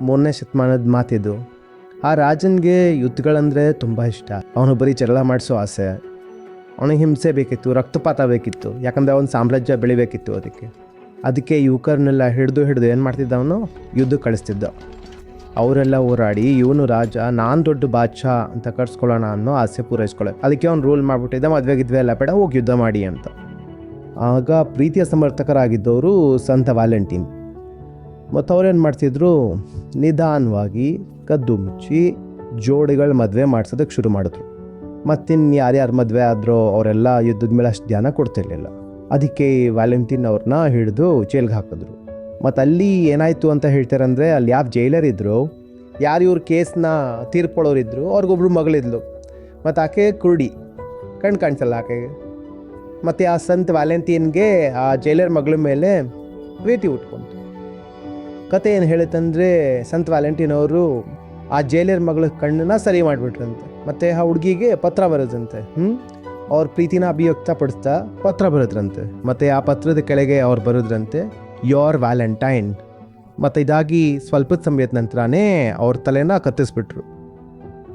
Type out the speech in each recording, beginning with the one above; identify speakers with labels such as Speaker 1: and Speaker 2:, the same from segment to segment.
Speaker 1: 3ನೇ ಶತಮಾನದ ಮಾತಿದು. ಆ ರಾಜನಿಗೆ ಯುದ್ಧಗಳಂದರೆ ತುಂಬ ಇಷ್ಟ. ಅವನು ಬರೀ ಜಗಳ ಮಾಡಿಸೋ ಆಸೆ. ಅವನಿಗೆ ಹಿಂಸೆ ಬೇಕಿತ್ತು, ರಕ್ತಪಾತ ಬೇಕಿತ್ತು, ಯಾಕಂದರೆ ಅವನ ಸಾಮ್ರಾಜ್ಯ ಬೆಳಿಬೇಕಿತ್ತು. ಅದಕ್ಕೆ ಯುವಕರನ್ನೆಲ್ಲ ಹಿಡಿದು ಏನು ಮಾಡ್ತಿದ್ದ, ಅವನು ಯುದ್ಧಕ್ಕೆ ಕಳಿಸ್ತಿದ್ದ. ಅವರೆಲ್ಲ ಹೋರಾಡಿ ಇವನು ರಾಜ, ನಾನು ದೊಡ್ಡ ಬಾದ್ಶಾ ಅಂತ ಕರ್ಸ್ಕೊಳ್ಳೋಣ ಅನ್ನೋ ಆಸೆ ಪೂರೈಸ್ಕೊಳ್ಳೋ. ಅದಕ್ಕೆ ಅವ್ನು ರೂಲ್ ಮಾಡಿಬಿಟ್ಟಿದ್ದ, ಮದುವೆಗಿದ್ವಿ ಎಲ್ಲ ಬೇಡ, ಹೋಗಿ ಯುದ್ಧ ಮಾಡಿ ಅಂತ. ಆಗ ಪ್ರೀತಿಯ ಸಮರ್ಥಕರಾಗಿದ್ದವರು ಸಂತ ವ್ಯಾಲೆಂಟೈನ್. ಮತ್ತು ಅವ್ರೇನು ಮಾಡ್ತಿದ್ರು, ನಿಧಾನವಾಗಿ ಕದ್ದು ಮುಚ್ಚಿ ಜೋಡಿಗಳ ಮದುವೆ ಮಾಡ್ಸೋದಕ್ಕೆ ಶುರು ಮಾಡಿದ್ರು. ಮತ್ತಿನ್ನು ಯಾರ್ಯಾರು ಮದುವೆ ಆದರೂ ಅವರೆಲ್ಲ ಯುದ್ಧದ ಮೇಲೆ ಅಷ್ಟು ಧ್ಯಾನ ಕೊಡ್ತಿರ್ಲಿಲ್ಲ. ಅದಕ್ಕೆ ವ್ಯಾಲೆಂಟೈನ್ ಅವ್ರನ್ನ ಹಿಡಿದು ಜೈಲ್ಗೆ ಹಾಕಿದ್ರು. ಮತ್ತು ಅಲ್ಲಿ ಏನಾಯಿತು ಅಂತ ಹೇಳ್ತಾರಂದರೆ, ಅಲ್ಲಿ ಯಾವ ಜೈಲರ್ ಇದ್ದರು, ಯಾರು ಇವ್ರ ಕೇಸ್ನ ತೀರ್ಪೊಳೋರಿದ್ರು, ಅವ್ರಿಗೊಬ್ರು ಮಗಳಿದ್ಲು. ಮತ್ತು ಆಕೆ ಕುರುಡಿ, ಕಣ್ಣು ಕಾಣಿಸಲ್ಲ ಆಕೆಗೆ. ಮತ್ತು ಆ ಸಂತ ವ್ಯಾಲೆಂಟೈನ್ಗೆ ಆ ಜೈಲರ್ ಮಗಳ ಮೇಲೆ ಪ್ರೀತಿ ಉಟ್ಕೊಂತು. ಕತೆ ಏನು ಹೇಳುತ್ತಂದರೆ, ಸಂತ ವ್ಯಾಲೆಂಟೈನ್ ಅವರು ಆ ಜೈಲರ್ ಮಗಳ ಕಣ್ಣನ್ನ ಸರಿ ಮಾಡಿಬಿಟ್ರಂತೆ. ಮತ್ತು ಆ ಹುಡುಗಿಗೆ ಪತ್ರ ಬರೋದಂತೆ. ಅವ್ರ ಪ್ರೀತಿನ ಅಭಿವ್ಯಕ್ತಪಡಿಸ್ತಾ ಪತ್ರ ಬರೋದ್ರಂತೆ. ಮತ್ತು ಆ ಪತ್ರದ ಕೆಳಗೆ ಅವ್ರು ಬರೋದ್ರಂತೆ, ಯೋರ್ ವ್ಯಾಲೆಂಟೈನ್. ಮತ್ತು ಇದಾಗಿ ಸ್ವಲ್ಪ ಸಮಯದ ನಂತರನೇ ಅವ್ರ ತಲೆನ ಕತ್ತಿಸ್ಬಿಟ್ರು.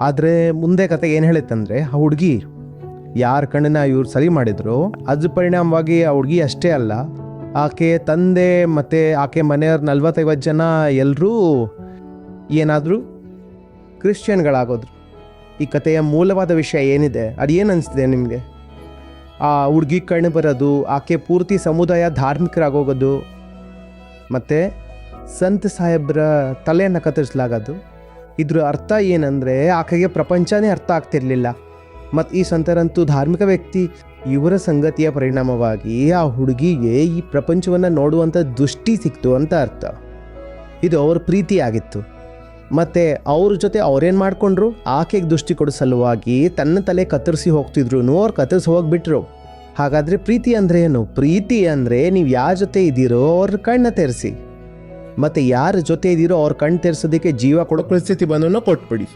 Speaker 1: ಆದರೆ ಮುಂದೆ ಕತೆ ಏನು ಹೇಳುತ್ತಂದರೆ, ಆ ಹುಡುಗಿ ಯಾರ ಕಣ್ಣನ್ನ ಇವ್ರು ಸರಿ ಮಾಡಿದ್ರು, ಅದ್ರ ಪರಿಣಾಮವಾಗಿ ಆ ಹುಡುಗಿ ಅಷ್ಟೇ ಅಲ್ಲ, ಆಕೆ ತಂದೆ ಮತ್ತು ಆಕೆ ಮನೆಯವ್ರ 40-50 ಜನ ಎಲ್ಲರೂ ಏನಾದರೂ ಕ್ರಿಶ್ಚಿಯನ್ಗಳಾಗೋದ್ರು. ಈ ಕಥೆಯ ಮೂಲವಾದ ವಿಷಯ ಏನಿದೆ, ಅದು ಏನು ಅನಿಸ್ತಿದೆ ನಿಮಗೆ? ಆ ಹುಡುಗಿ ಕಣ್ಣು ಬರೋದು, ಆಕೆ ಪೂರ್ತಿ ಸಮುದಾಯ ಧಾರ್ಮಿಕರಾಗೋಗೋದು, ಮತ್ತು ಸಂತ ಸಾಹೇಬ್ರ ತಲೆಯನ್ನು ಕತ್ತರಿಸಲಾಗೋದು. ಇದ್ರ ಅರ್ಥ ಏನಂದರೆ, ಆಕೆಗೆ ಪ್ರಪಂಚನೇ ಅರ್ಥ ಆಗ್ತಿರ್ಲಿಲ್ಲ. ಮತ್ತು ಈ ಸಂತರಂತೂ ಧಾರ್ಮಿಕ ವ್ಯಕ್ತಿ. ಇವರ ಸಂಗತಿಯ ಪರಿಣಾಮವಾಗಿ ಆ ಹುಡುಗಿಗೆ ಈ ಪ್ರಪಂಚವನ್ನು ನೋಡುವಂಥ ದೃಷ್ಟಿ ಸಿಕ್ತು ಅಂತ ಅರ್ಥ. ಇದು ಅವ್ರ ಪ್ರೀತಿಯಾಗಿತ್ತು. ಮತ್ತು ಅವ್ರ ಜೊತೆ ಅವ್ರೇನು ಮಾಡಿಕೊಂಡ್ರು, ಆಕೆಗೆ ದೃಷ್ಟಿ ಕೊಡೋ ಸಲುವಾಗಿ ತನ್ನ ತಲೆ ಕತ್ತರಿಸಿ ಹೋಗ್ತಿದ್ರು, ಅವ್ರು ಕತ್ತರಿಸಿ ಹೋಗಿಬಿಟ್ರು. ಹಾಗಾದರೆ ಪ್ರೀತಿ ಅಂದರೆ ಏನು? ಪ್ರೀತಿ ಅಂದರೆ ನೀವು ಯಾರ ಜೊತೆ ಇದ್ದೀರೋ ಅವ್ರ ಕಣ್ಣು ತೆರೆಸಿ, ಮತ್ತು ಯಾರ ಜೊತೆ ಇದ್ದೀರೋ ಅವ್ರ ಕಣ್ಣು ತೆರೆಸೋದಕ್ಕೆ ಜೀವ ಕೊಡೋ ಪರಿಸ್ಥಿತಿ ಬಂದನ್ನು ಕೊಟ್ಬಿಡಿ.